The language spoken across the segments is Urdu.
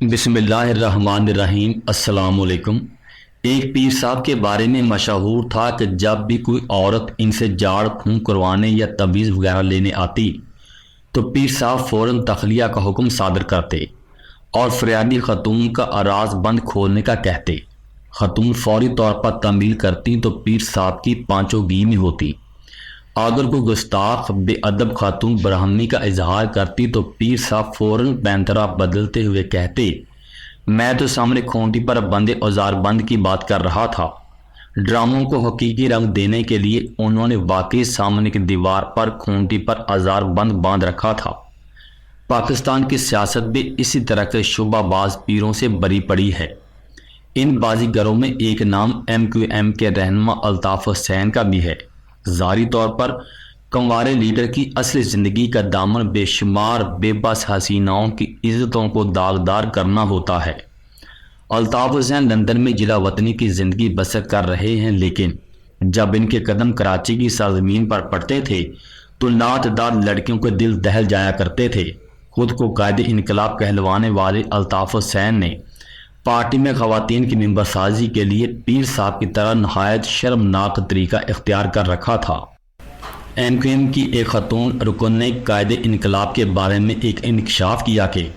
بسم اللہ الرحمن الرحیم۔ السلام علیکم۔ ایک پیر صاحب کے بارے میں مشہور تھا کہ جب بھی کوئی عورت ان سے جاڑ پھونک کروانے یا تعویذ وغیرہ لینے آتی تو پیر صاحب فوراً تخلیہ کا حکم صادر کرتے اور فریادی خاتون کا اراض بند کھولنے کا کہتے۔ خاتون فوری طور پر تعمیل کرتی تو پیر صاحب کی پانچوں گی میں ہوتی۔ اگر کوئی گستاخ بے ادب خاتون برہمی کا اظہار کرتی تو پیر صاحب فوراً پینترا بدلتے ہوئے کہتے، میں تو سامنے کھونٹی پر بندے اوزار بند کی بات کر رہا تھا۔ ڈراموں کو حقیقی رنگ دینے کے لیے انہوں نے واقعی سامنے کی دیوار پر کھونٹی پر اوزار بند باندھ رکھا تھا۔ پاکستان کی سیاست بھی اسی طرح کے شعبہ باز پیروں سے بری پڑی ہے۔ ان بازی گروں میں ایک نام MQM کے رہنما الطاف حسین کا بھی ہے۔ ظاہری طور پر کنوارے لیڈر کی اصل زندگی کا دامن بے شمار بے بس حسیناؤں کی عزتوں کو داغدار کرنا ہوتا ہے۔ الطاف حسین لندن میں جلا وطنی کی زندگی بسر کر رہے ہیں، لیکن جب ان کے قدم کراچی کی سرزمین پر پڑتے تھے تو نعتدار لڑکیوں کے دل دہل جایا کرتے تھے۔ خود کو قائد انقلاب کہلوانے والے الطاف حسین نے پارٹی میں خواتین کی ممبر سازی کے لیے پیر صاحب کی طرح نہایت شرمناک طریقہ اختیار کر رکھا تھا۔ MQM کی ایک خاتون رکن نے قائد انقلاب کے بارے میں ایک انکشاف کیا کہ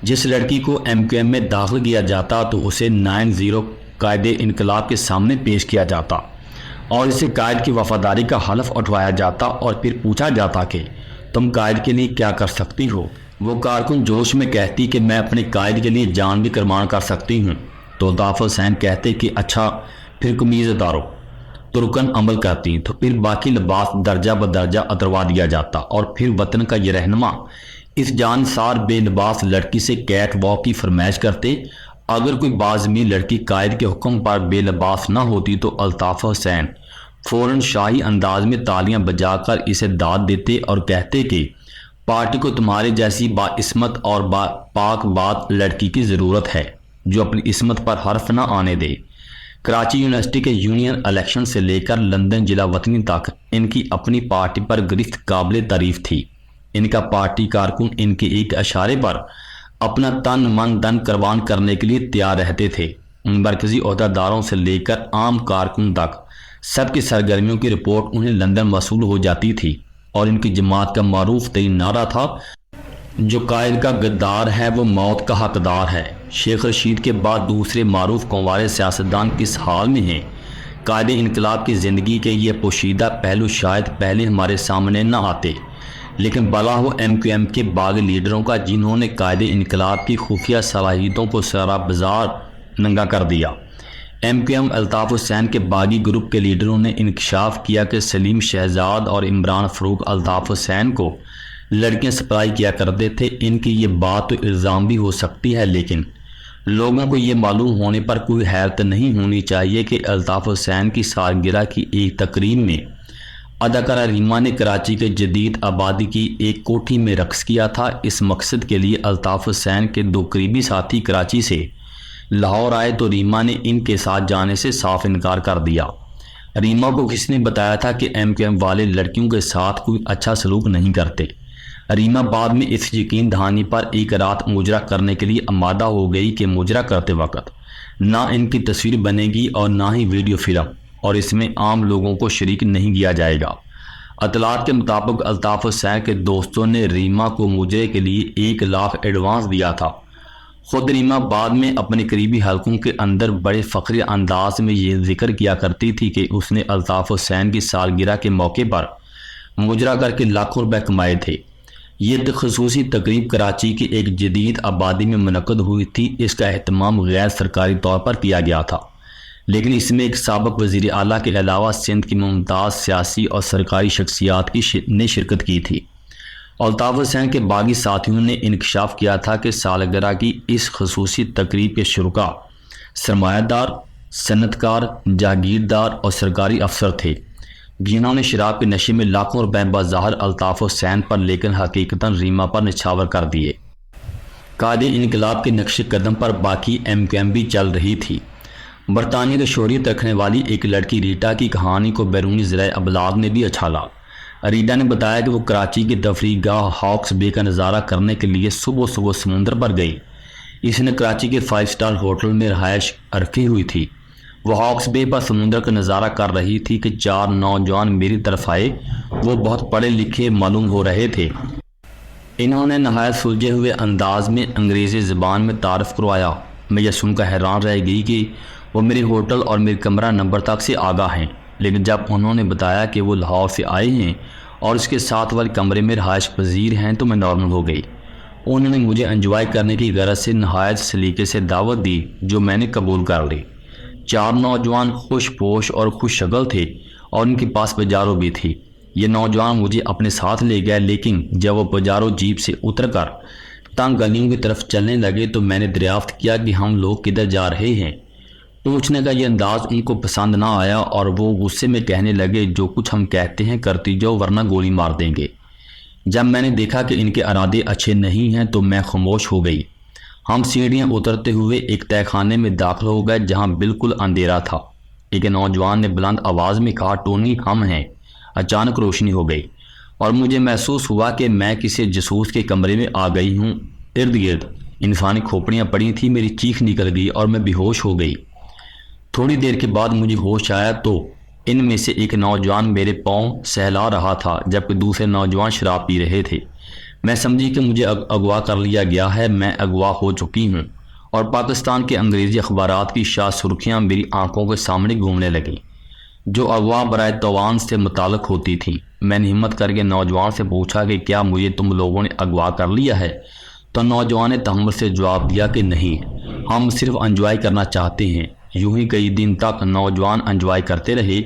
جس لڑکی کو MQM میں داخل کیا جاتا تو اسے 9-0 قائد انقلاب کے سامنے پیش کیا جاتا اور اسے قائد کی وفاداری کا حلف اٹھوایا جاتا اور پھر پوچھا جاتا کہ تم قائد کے لیے کیا کر سکتی ہو۔ وہ کارکن جوش میں کہتی کہ میں اپنے قائد کے لیے جان بھی قربان کر سکتی ہوں، تو الطاف حسین کہتے کہ اچھا پھر قمیض اتارو، تو رکن عمل کرتی تو پھر باقی لباس درجہ بدرجہ اتروا دیا جاتا اور پھر وطن کا یہ رہنما اس جان سار بے لباس لڑکی سے کیٹ واک کی فرمائش کرتے۔ اگر کوئی بازمی لڑکی قائد کے حکم پر بے لباس نہ ہوتی تو الطاف حسین فوراً شاہی انداز میں تالیاں بجا کر اسے داد دیتے اور کہتے کہ پارٹی کو تمہارے جیسی باعصمت اور پاک بات لڑکی کی ضرورت ہے جو اپنی عصمت پر حرف نہ آنے دے۔ کراچی یونیورسٹی کے یونین الیکشن سے لے کر لندن جلا وطنی تک ان کی اپنی پارٹی پر گرفت قابل تعریف تھی۔ ان کا پارٹی کارکن ان کے ایک اشارے پر اپنا تن من دن قربان کرنے کے لیے تیار رہتے تھے۔ مرکزی عہدیداروں سے لے کر عام کارکن تک سب کی سرگرمیوں کی رپورٹ انہیں لندن موصول ہو جاتی تھی اور ان کی جماعت کا معروف ترین نعرہ تھا، جو قائد کا غدار ہے وہ موت کا حقدار ہے۔ شیخ رشید کے بعد دوسرے معروف کنوارے سیاستدان کس حال میں ہیں؟ قائد انقلاب کی زندگی کے یہ پوشیدہ پہلو شاید پہلے ہمارے سامنے نہ آتے، لیکن بلا ہو MQM کے باغ لیڈروں کا، جنہوں نے قائد انقلاب کی خفیہ صلاحیتوں کو سارا بازار ننگا کر دیا۔ MQM الطاف حسین کے باغی گروپ کے لیڈروں نے انکشاف کیا کہ سلیم شہزاد اور عمران فاروق الطاف حسین کو لڑکیاں سپلائی کیا کرتے تھے۔ ان کی یہ بات تو الزام بھی ہو سکتی ہے، لیکن لوگوں کو یہ معلوم ہونے پر کوئی حیرت نہیں ہونی چاہیے کہ الطاف حسین کی سالگرہ کی ایک تقریب میں اداکارہ ریما نے کراچی کے جدید آبادی کی ایک کوٹھی میں رقص کیا تھا۔ اس مقصد کے لیے الطاف حسین کے دو قریبی ساتھی کراچی سے لاہور آئے تو ریما نے ان کے ساتھ جانے سے صاف انکار کر دیا۔ ریما کو کس نے بتایا تھا کہ MQM والے لڑکیوں کے ساتھ کوئی اچھا سلوک نہیں کرتے؟ ریما بعد میں اس یقین دہانی پر ایک رات مجرا کرنے کے لیے آمادہ ہو گئی کہ مجرا کرتے وقت نہ ان کی تصویر بنے گی اور نہ ہی ویڈیو فلم، اور اس میں عام لوگوں کو شریک نہیں کیا جائے گا۔ اطلاعات کے مطابق الطاف حسین کے دوستوں نے ریما کو مجرے کے لیے 1 لاکھ ایڈوانس دیا تھا۔ خود ریما بعد میں اپنے قریبی حلقوں کے اندر بڑے فخری انداز میں یہ ذکر کیا کرتی تھی کہ اس نے الطاف حسین کی سالگرہ کے موقع پر مجرا کر کے لاکھوں روپے کمائے تھے۔ یہ خصوصی تقریب کراچی کی ایک جدید آبادی میں منعقد ہوئی تھی۔ اس کا اہتمام غیر سرکاری طور پر کیا گیا تھا، لیکن اس میں ایک سابق وزیر اعلیٰ کے علاوہ سندھ کی ممتاز سیاسی اور سرکاری شخصیات نے شرکت کی تھی۔ الطاف حسین کے باغی ساتھیوں نے انکشاف کیا تھا کہ سالگرہ کی اس خصوصی تقریب کے شرکاء سرمایہ دار، صنعت کار، جاگیردار اور سرکاری افسر تھے، جنہوں نے شراب کے نشے میں لاکھوں روپے بظاہر الطاف حسین پر لیکن حقیقتاً ریما پر نچھاور کر دیے۔ قائد انقلاب کے نقش قدم پر باقی MQM بھی چل رہی تھی۔ برطانیہ کی شہریت رکھنے والی ایک لڑکی ریٹا کی کہانی کو بیرونی ذرائع ابلاغ نے بھی اچھالا۔ ریٹا نے بتایا کہ وہ کراچی کی تفریح گاہ ہاکس بے کا نظارہ کرنے کے لیے صبح صبح سمندر پر گئی۔ اس نے کراچی کے 5 اسٹار ہوٹل میں رہائش رکھی ہوئی تھی۔ وہ ہاکس بے پر سمندر کا نظارہ کر رہی تھی کہ 4 نوجوان میری طرف آئے۔ وہ بہت پڑھے لکھے معلوم ہو رہے تھے۔ انہوں نے نہایت سلجھے ہوئے انداز میں انگریزی زبان میں تعارف کروایا۔ میں یہ سن کر حیران رہ گئی کہ وہ میرے ہوٹل اور میرے کمرہ نمبر تک سے آگاہ ہیں، لیکن جب انہوں نے بتایا کہ وہ لاہور سے آئے ہیں اور اس کے ساتھ والے کمرے میں رہائش پذیر ہیں تو میں نارمل ہو گئی۔ انہوں نے مجھے انجوائے کرنے کی غرض سے نہایت سلیقے سے دعوت دی، جو میں نے قبول کر لی۔ 4 نوجوان خوش پوش اور خوش شکل تھے اور ان کے پاس پجارو بھی تھی۔ یہ نوجوان مجھے اپنے ساتھ لے گئے، لیکن جب وہ پجارو جیپ سے اتر کر تنگ گلیوں کی طرف چلنے لگے تو میں نے دریافت کیا کہ ہم لوگ کدھر جا رہے ہیں۔ پوچھنے کا یہ انداز ان کو پسند نہ آیا اور وہ غصے میں کہنے لگے، جو کچھ ہم کہتے ہیں کرتی جاؤ ورنہ گولی مار دیں گے۔ جب میں نے دیکھا کہ ان کے ارادے اچھے نہیں ہیں تو میں خاموش ہو گئی۔ ہم سیڑھیاں اترتے ہوئے ایک تہہ خانے میں داخل ہو گئے جہاں بالکل اندھیرا تھا۔ ایک نوجوان نے بلند آواز میں کہا، ٹونی ہم ہیں۔ اچانک روشنی ہو گئی اور مجھے محسوس ہوا کہ میں کسی جاسوس کے کمرے میں آ گئی ہوں۔ ارد گرد انسانی کھوپڑیاں پڑی تھیں۔ میری چیخ نکل گئی اور میں بے ہوش ہو گئی۔ تھوڑی دیر کے بعد مجھے ہوش آیا تو ان میں سے ایک نوجوان میرے پاؤں سہلا رہا تھا جبکہ دوسرے نوجوان شراب پی رہے تھے۔ میں سمجھی کہ مجھے اغوا کر لیا گیا ہے، میں اغوا ہو چکی ہوں، اور پاکستان کے انگریزی اخبارات کی شاد سرخیاں میری آنکھوں کے سامنے گھومنے لگیں جو اغوا برائے توان سے متعلق ہوتی تھیں۔ میں نے ہمت کر کے نوجوان سے پوچھا کہ کیا مجھے تم لوگوں نے اغوا کر لیا ہے؟ تو نوجوان نے تحمل سے جواب دیا کہ نہیں، ہم صرف انجوائے کرنا چاہتے ہیں۔ یوں ہی کئی دن تک نوجوان انجوائے کرتے رہے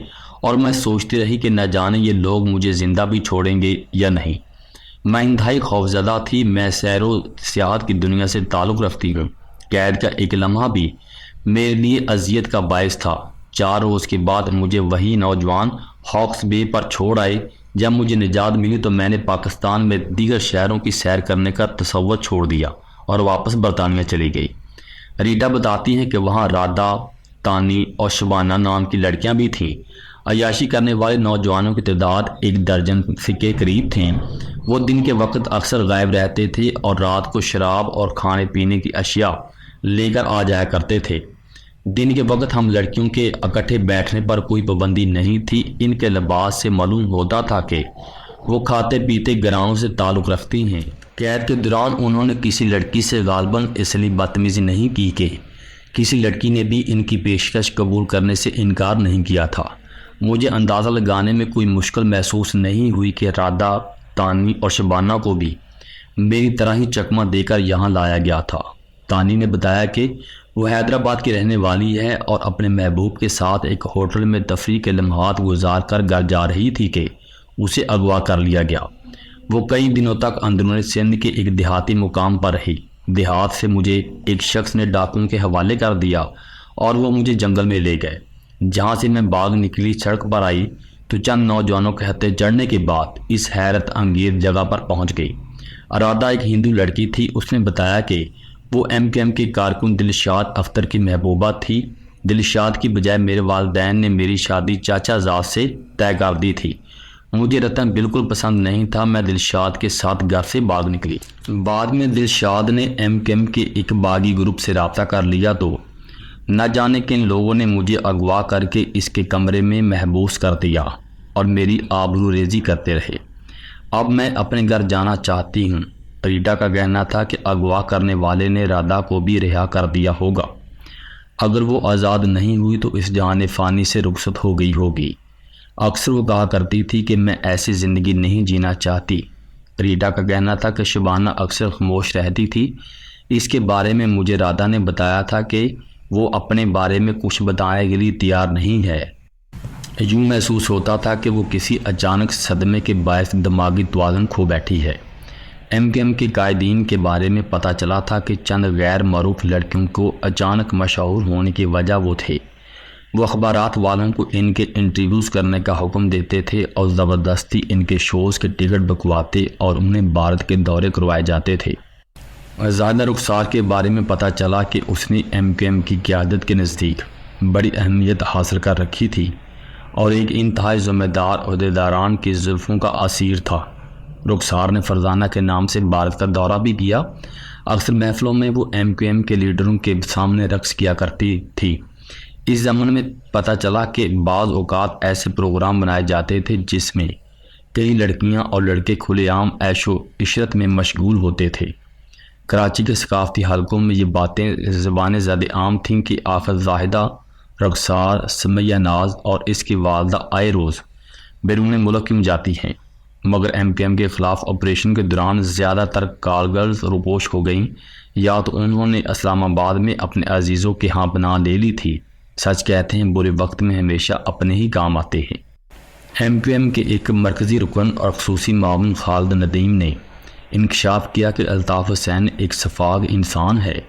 اور میں سوچتی رہی کہ نہ جانے یہ لوگ مجھے زندہ بھی چھوڑیں گے یا نہیں۔ میں انتہائی خوفزدہ تھی۔ میں سیر و سیاحت کی دنیا سے تعلق رکھتی ہوں۔ قید کا ایک لمحہ بھی میرے لیے اذیت کا باعث تھا۔ 4 روز کے بعد مجھے وہی نوجوان ہاکس بے پر چھوڑ آئے۔ جب مجھے نجات ملی تو میں نے پاکستان میں دیگر شہروں کی سیر کرنے کا تصور چھوڑ دیا اور واپس برطانیہ چلی گئی۔ ریٹا بتاتی ہیں کہ وہاں رادہ، تانی اور شبانہ نام کی لڑکیاں بھی تھیں۔ عیاشی کرنے والے نوجوانوں کی تعداد 1 درجن کے قریب تھیں۔ وہ دن کے وقت اکثر غائب رہتے تھے اور رات کو شراب اور کھانے پینے کی اشیاء لے کر آ جایا کرتے تھے۔ دن کے وقت ہم لڑکیوں کے اکٹھے بیٹھنے پر کوئی پابندی نہیں تھی۔ ان کے لباس سے معلوم ہوتا تھا کہ وہ کھاتے پیتے گھرانوں سے تعلق رکھتی ہیں۔ قید کے دوران انہوں نے کسی لڑکی سے غالباً اس لیے بدتمیزی نہیں کی کہ کسی لڑکی نے بھی ان کی پیشکش قبول کرنے سے انکار نہیں کیا تھا۔ مجھے اندازہ لگانے میں کوئی مشکل محسوس نہیں ہوئی کہ رادہ، تانی اور شبانہ کو بھی میری طرح ہی چکمہ دے کر یہاں لایا گیا تھا۔ تانی نے بتایا کہ وہ حیدرآباد کی رہنے والی ہے اور اپنے محبوب کے ساتھ ایک ہوٹل میں تفریح کے لمحات گزار کر گھر جا رہی تھی کہ اسے اغوا کر لیا گیا۔ وہ کئی دنوں تک اندرون سندھ کے ایک دیہاتی مقام پر رہی۔ دیہات سے مجھے ایک شخص نے ڈاکوؤں کے حوالے کر دیا اور وہ مجھے جنگل میں لے گئے۔ جہاں سے میں باغ نکلی سڑک پر آئی تو چند نوجوانوں کے ہتھے چڑھنے کے بعد اس حیرت انگیز جگہ پر پہنچ گئی۔ ارادہ ایک ہندو لڑکی تھی۔ اس نے بتایا کہ وہ MKM کے کارکن دلشاد اختر کی محبوبہ تھی۔ دلشاد کی بجائے میرے والدین نے میری شادی چاچا زاد سے طے کر دی تھی۔ مجھے رتن بالکل پسند نہیں تھا۔ میں دلشاد کے ساتھ گھر سے باغ نکلی۔ بعد میں دلشاد نے MKM کے ایک باغی گروپ سے رابطہ کر لیا تو نہ جانے کن لوگوں نے مجھے اغوا کر کے اس کے کمرے میں محبوس کر دیا اور میری آبرو ریزی کرتے رہے۔ اب میں اپنے گھر جانا چاہتی ہوں۔ ریٹا کا کہنا تھا کہ اغوا کرنے والے نے رادہ کو بھی رہا کر دیا ہوگا۔ اگر وہ آزاد نہیں ہوئی تو اس جہان فانی سے رخصت ہو گئی ہوگی۔ اکثر وہ کہا کرتی تھی کہ میں ایسی زندگی نہیں جینا چاہتی۔ ریٹا کا کہنا تھا کہ شبانہ اکثر خاموش رہتی تھی۔ اس کے بارے میں مجھے رادہ نے بتایا تھا کہ وہ اپنے بارے میں کچھ بتانے کے لیے تیار نہیں ہے۔ یوں محسوس ہوتا تھا کہ وہ کسی اچانک صدمے کے باعث دماغی توازن کھو بیٹھی ہے۔ MKM کے قائدین کے بارے میں پتہ چلا تھا کہ چند غیر معروف لڑکیوں کو اچانک مشہور ہونے کی وجہ وہ تھے۔ وہ اخبارات والوں کو ان کے انٹرویوز کرنے کا حکم دیتے تھے اور زبردستی ان کے شوز کے ٹکٹ بکواتے اور انہیں بھارت کے دورے کروائے جاتے تھے۔ زاہدہ رخسار کے بارے میں پتہ چلا کہ اس نے MKM کی قیادت کے نزدیک بڑی اہمیت حاصل کر رکھی تھی اور ایک انتہائی ذمہ دار عہدیداران کی زلفوں کا اسیر تھا۔ رخسار نے فرزانہ کے نام سے بھارت کا دورہ بھی کیا۔ اکثر محفلوں میں وہ MQM کے لیڈروں کے سامنے رقص کیا کرتی تھی۔ اس زمن میں پتہ چلا کہ بعض اوقات ایسے پروگرام بنائے جاتے تھے جس میں کئی لڑکیاں اور لڑکے کھلے عام عیش و عشرت میں مشغول ہوتے تھے۔ کراچی کے ثقافتی حلقوں میں یہ باتیں زبان زد عام تھیں کہ آخر زاہدہ رخسار سمیہ ناز اور اس کی والدہ آئے روز بیرون ملک کیوں جاتی ہیں، مگر MQM کے خلاف آپریشن کے دوران زیادہ تر کارگرز روپوش ہو گئیں، یا تو انہوں نے اسلام آباد میں اپنے عزیزوں کے ہاں پناہ لے لی تھی۔ سچ کہتے ہیں برے وقت میں ہمیشہ اپنے ہی کام آتے ہیں۔ MQM کے ایک مرکزی رکن اور خصوصی معاون خالد ندیم نے انکشاف کیا کہ الطاف حسین ایک سفاک انسان ہے۔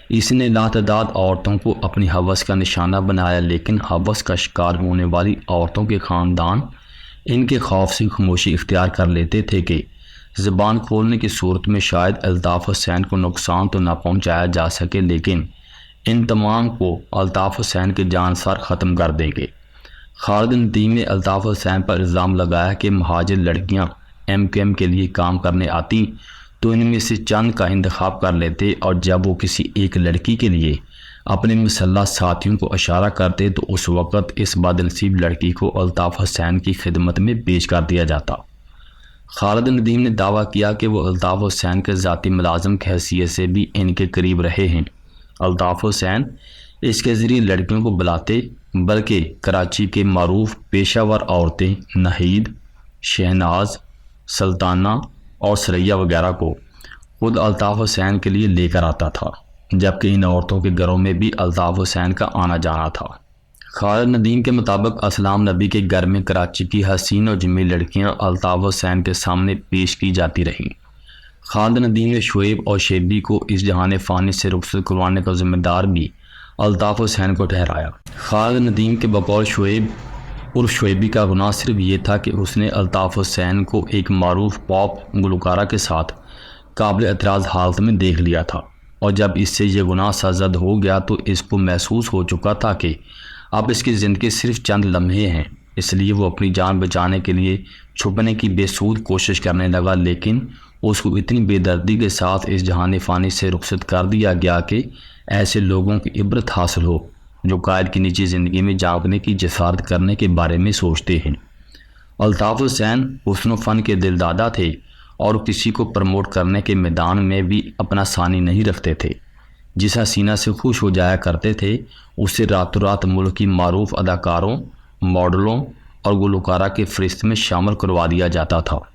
اس نے لاتعداد عورتوں کو اپنی ہوس کا نشانہ بنایا، لیکن ہوس کا شکار ہونے والی عورتوں کے خاندان ان کے خوف سے خاموشی اختیار کر لیتے تھے کہ زبان کھولنے کی صورت میں شاید الطاف حسین کو نقصان تو نہ پہنچایا جا سکے، لیکن ان تمام کو الطاف حسین کے جانسار ختم کر دیں گے۔ خالد ندیم نے الطاف حسین پر الزام لگایا کہ مہاجر لڑکیاں MQM کے لیے کام کرنے آتی تو ان میں سے چند کا انتخاب کر لیتے، اور جب وہ کسی ایک لڑکی کے لیے اپنے مسلح ساتھیوں کو اشارہ کرتے تو اس وقت اس بدنصیب لڑکی کو الطاف حسین کی خدمت میں پیش کر دیا جاتا۔ خالد ندیم نے دعویٰ کیا کہ وہ الطاف حسین کے ذاتی ملازم کی حیثیت سے بھی ان کے قریب رہے ہیں۔ الطاف حسین اس کے ذریعے لڑکیوں کو بلاتے، بلکہ کراچی کے معروف پیشہ ور عورتیں نہید، شہناز، سلطانہ اور سریا وغیرہ کو خود الطاف حسین کے لیے لے کر آتا تھا، جبکہ ان عورتوں کے گھروں میں بھی الطاف حسین کا آنا جانا تھا۔ خالد ندیم کے مطابق اسلام نبی کے گھر میں کراچی کی حسین اور جمیل لڑکیاں الطاف حسین کے سامنے پیش کی جاتی رہیں۔ خالد ندیم نے شعیب اور شیبی کو اس جہان فانی سے رخصت کروانے کا ذمہ دار بھی الطاف حسین کو ٹھہرایا۔ خالد ندیم کے بقول شعیب عرف شعیبی کا گناہ صرف یہ تھا کہ اس نے الطاف حسین کو ایک معروف پاپ گلوکارہ کے ساتھ قابل اعتراض حالت میں دیکھ لیا تھا، اور جب اس سے یہ گناہ سرزد ہو گیا تو اس کو محسوس ہو چکا تھا کہ اب اس کی زندگی صرف چند لمحے ہیں، اس لیے وہ اپنی جان بچانے کے لیے چھپنے کی بے سود کوشش کرنے لگا، لیکن اس کو اتنی بے دردی کے ساتھ اس جہان فانی سے رخصت کر دیا گیا کہ ایسے لوگوں کی عبرت حاصل ہو جو قائد کی نجی زندگی میں جھانکنے کی جسارت کرنے کے بارے میں سوچتے ہیں۔ الطاف حسین حسن و فن کے دل دادا تھے اور کسی کو پروموٹ کرنے کے میدان میں بھی اپنا ثانی نہیں رکھتے تھے۔ جس حسینہ سے خوش ہو جایا کرتے تھے اسے راتوں رات ملک کی معروف اداکاروں، ماڈلوں اور گلوکارہ کے فہرست میں شامل کروا دیا جاتا تھا۔